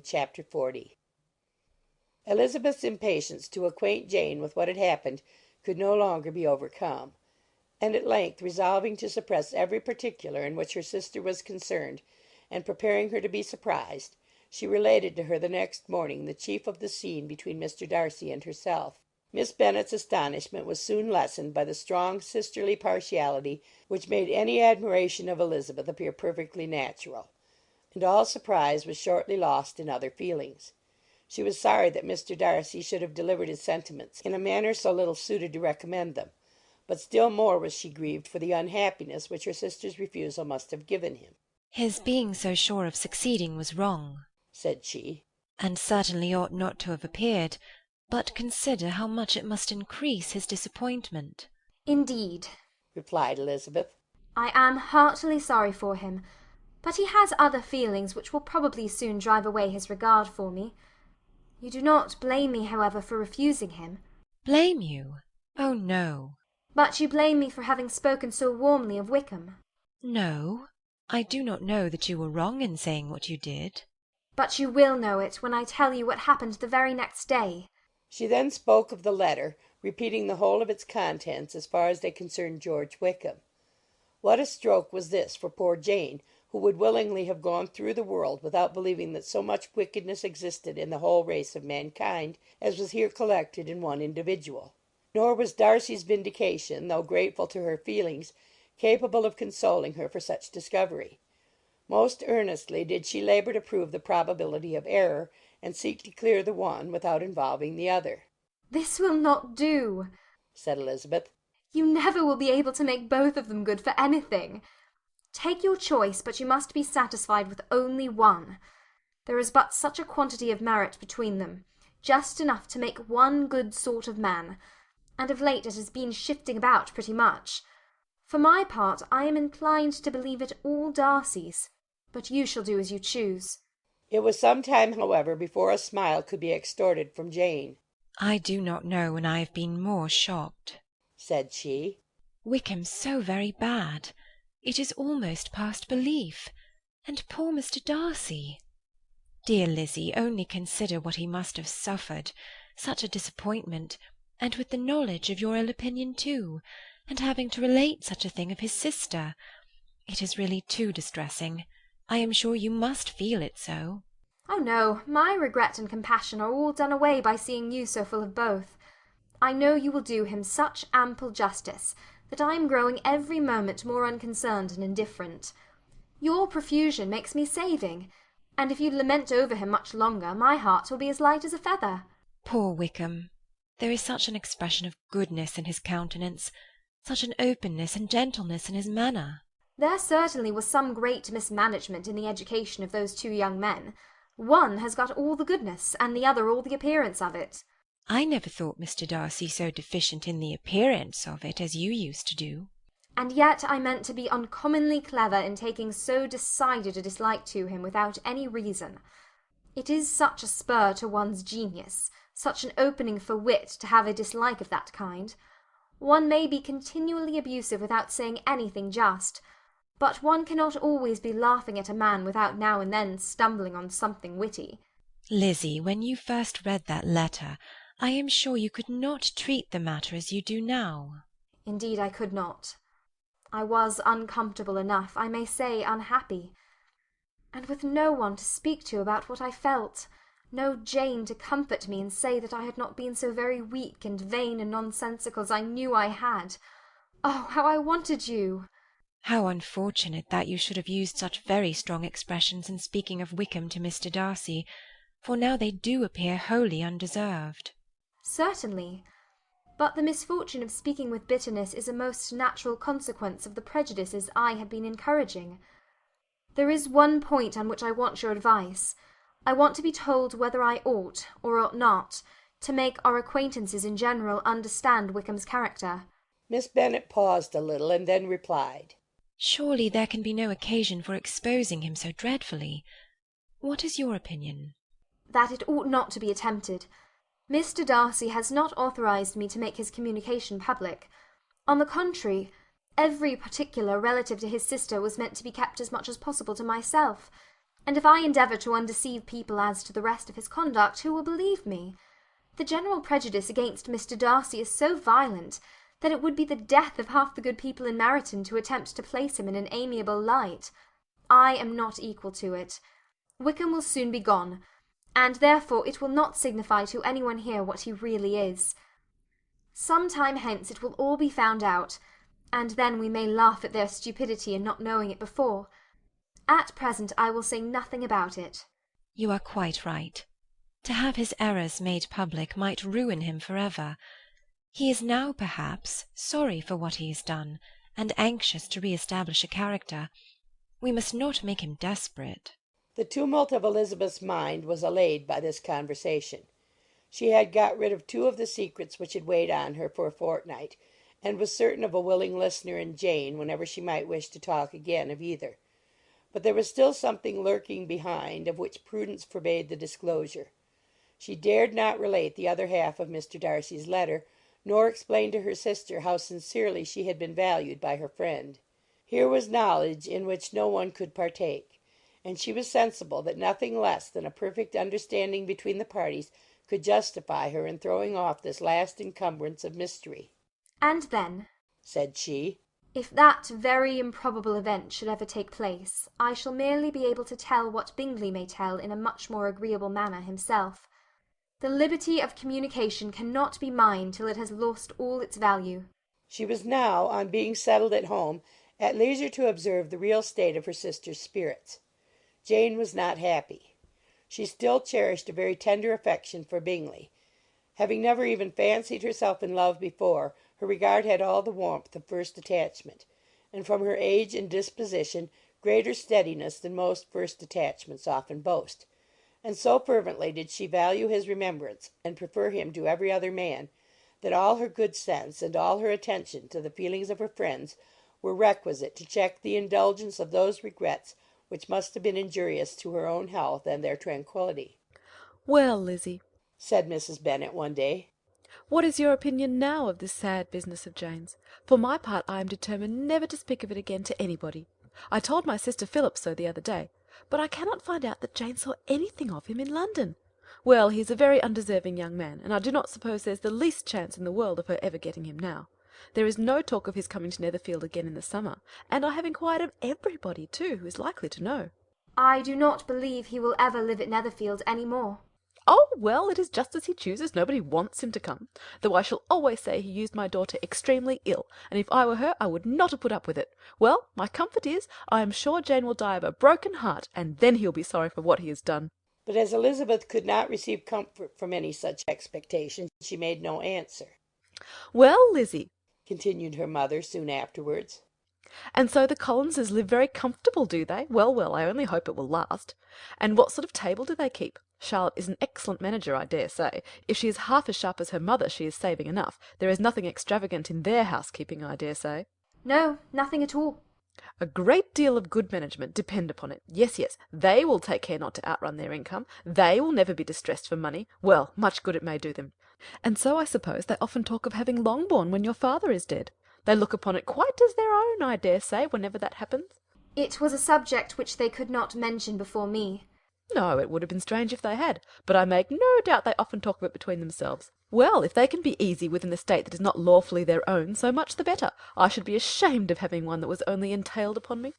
Chapter 40. Elizabeth's impatience to acquaint Jane with what had happened could no longer be overcome, and at length, resolving to suppress every particular in which her sister was concerned, and preparing her to be surprised, she related to her the next morning the chief of the scene between Mr. Darcy and herself. Miss Bennet's astonishment was soon lessened by the strong sisterly partiality which made any admiration of Elizabeth appear perfectly natural, and all surprise was shortly lost in other feelings. She was sorry that Mr. Darcy should have delivered his sentiments in a manner so little suited to recommend them, but still more was she grieved for the unhappiness which her sister's refusal must have given him. "His being so sure of succeeding was wrong," said she, "and certainly ought not to have appeared, but consider how much it must increase his disappointment." "Indeed," replied Elizabeth, "I am heartily sorry for him, but he has other feelings which will probably soon drive away his regard for me. You do not blame me, however, for refusing him?" "Blame you? Oh, no." "But you blame me for having spoken so warmly of Wickham?" "No, I do not know that you were wrong in saying what you did." "But you will know it when I tell you what happened the very next day." She then spoke of the letter, repeating the whole of its contents as far as they concerned George Wickham. What a stroke was this for poor Jane, who would willingly have gone through the world without believing that so much wickedness existed in the whole race of mankind as was here collected in one individual. Nor was Darcy's vindication, though grateful to her feelings, capable of consoling her for such discovery. Most earnestly did she labour to prove the probability of error, and seek to clear the one without involving the other. "This will not do," said Elizabeth. "You never will be able to make both of them good for anything. Take your choice, but you must be satisfied with only one. There is but such a quantity of merit between them, just enough to make one good sort of man, and of late it has been shifting about pretty much. For my part, I am inclined to believe it all Darcy's, but you shall do as you choose." It was some time, however, before a smile could be extorted from Jane. "I do not know when I have been more shocked," said she. "Wickham so very bad. It is almost past belief. And poor Mr. Darcy! Dear Lizzie, only consider what he must have suffered. Such a disappointment, and with the knowledge of your ill opinion too, and having to relate such a thing of his sister. It is really too distressing. I am sure you must feel it so." "Oh no, my regret and compassion are all done away by seeing you so full of both. I know you will do him such ample justice that I am growing every moment more unconcerned and indifferent. Your profusion makes me saving, and if you lament over him much longer, my heart will be as light as a feather." Poor Wickham! There is such an expression of goodness in his countenance, such an openness and gentleness in his manner. There certainly was some great mismanagement in the education of those two young men. One has got all the goodness, and the other all the appearance of it. I never thought Mr. Darcy so deficient in the appearance of it as you used to do. And yet I meant to be uncommonly clever in taking so decided a dislike to him without any reason. It is such a spur to one's genius, such an opening for wit, to have a dislike of that kind. One may be continually abusive without saying anything just, but one cannot always be laughing at a man without now and then stumbling on something witty. Lizzie, when you first read that letter, I am sure you could not treat the matter as you do now. Indeed I could not. I was uncomfortable enough, I may say unhappy, and with no one to speak to about what I felt, no Jane to comfort me and say that I had not been so very weak and vain and nonsensical as I knew I had. Oh, how I wanted you! How unfortunate that you should have used such very strong expressions in speaking of Wickham to Mr. Darcy, for now they do appear wholly undeserved. Certainly. But the misfortune of speaking with bitterness is a most natural consequence of the prejudices I had been encouraging. There is one point on which I want your advice. I want to be told whether I ought, or ought not, to make our acquaintances in general understand Wickham's character." Miss Bennet paused a little, and then replied, "Surely there can be no occasion for exposing him so dreadfully. What is your opinion?" "That it ought not to be attempted. Mr. Darcy has not authorized me to make his communication public. On the contrary, every particular relative to his sister was meant to be kept as much as possible to myself. And if I endeavour to undeceive people as to the rest of his conduct, who will believe me? The general prejudice against Mr. Darcy is so violent that it would be the death of half the good people in Meryton to attempt to place him in an amiable light. I am not equal to it. Wickham will soon be gone, and therefore it will not signify to any one here what he really is. Some time hence it will all be found out, and then we may laugh at their stupidity in not knowing it before. At present I will say nothing about it. You are quite right. To have his errors made public might ruin him forever. He is now, perhaps, sorry for what he has done, and anxious to re-establish a character. We must not make him desperate. The tumult of Elizabeth's mind was allayed by this conversation. She had got rid of two of the secrets which had weighed on her for a fortnight, and was certain of a willing listener in Jane whenever she might wish to talk again of either. But there was still something lurking behind, of which prudence forbade the disclosure. She dared not relate the other half of Mr. Darcy's letter, nor explain to her sister how sincerely she had been valued by her friend. Here was knowledge in which no one could partake, and she was sensible that nothing less than a perfect understanding between the parties could justify her in throwing off this last encumbrance of mystery. And then, said she, if that very improbable event should ever take place, I shall merely be able to tell what Bingley may tell in a much more agreeable manner himself. The liberty of communication cannot be mine till it has lost all its value. She was now, on being settled at home, at leisure to observe the real state of her sister's spirits. Jane was not happy. She still cherished a very tender affection for Bingley. Having never even fancied herself in love before, her regard had all the warmth of first attachment, and from her age and disposition greater steadiness than most first attachments often boast. And so fervently did she value his remembrance, and prefer him to every other man, that all her good sense and all her attention to the feelings of her friends were requisite to check the indulgence of those regrets which must have been injurious to her own health and their tranquillity. "Well, Lizzie," said Mrs. Bennet one day, "what is your opinion now of this sad business of Jane's? For my part, I am determined never to speak of it again to anybody. I told my sister Philip so the other day, but I cannot find out that Jane saw anything of him in London. Well, he is a very undeserving young man, and I do not suppose there's the least chance in the world of her ever getting him now. There is no talk of his coming to Netherfield again in the summer, and I have inquired of everybody, too, who is likely to know." I do not believe he will ever live at Netherfield any more. "Oh, well, it is just as he chooses. Nobody wants him to come, though I shall always say he used my daughter extremely ill, and if I were her I would not have put up with it. Well, my comfort is, I am sure Jane will die of a broken heart, and then he'll be sorry for what he has done." but as Elizabeth could not receive comfort from any such expectation, she made no answer. "Well, Lizzie," continued her mother soon afterwards, "and so the Collinses live very comfortable, do they? Well, well, I only hope it will last. And what sort of table do they keep? Charlotte is an excellent manager, I dare say. If she is half as sharp as her mother, she is saving enough. There is nothing extravagant in their housekeeping, I dare say." No, nothing at all. "A great deal of good management, depend upon it. Yes, yes, they will take care not to outrun their income. They will never be distressed for money. Well, much good it may do them. And so I suppose they often talk of having Longbourn when your father is dead. They look upon it quite as their own, I dare say, whenever that happens." It was a subject which they could not mention before me. "No, it would have been strange if they had, but I make no doubt they often talk of it between themselves. Well, if they can be easy with an estate that is not lawfully their own, so much the better. I should be ashamed of having one that was only entailed upon me."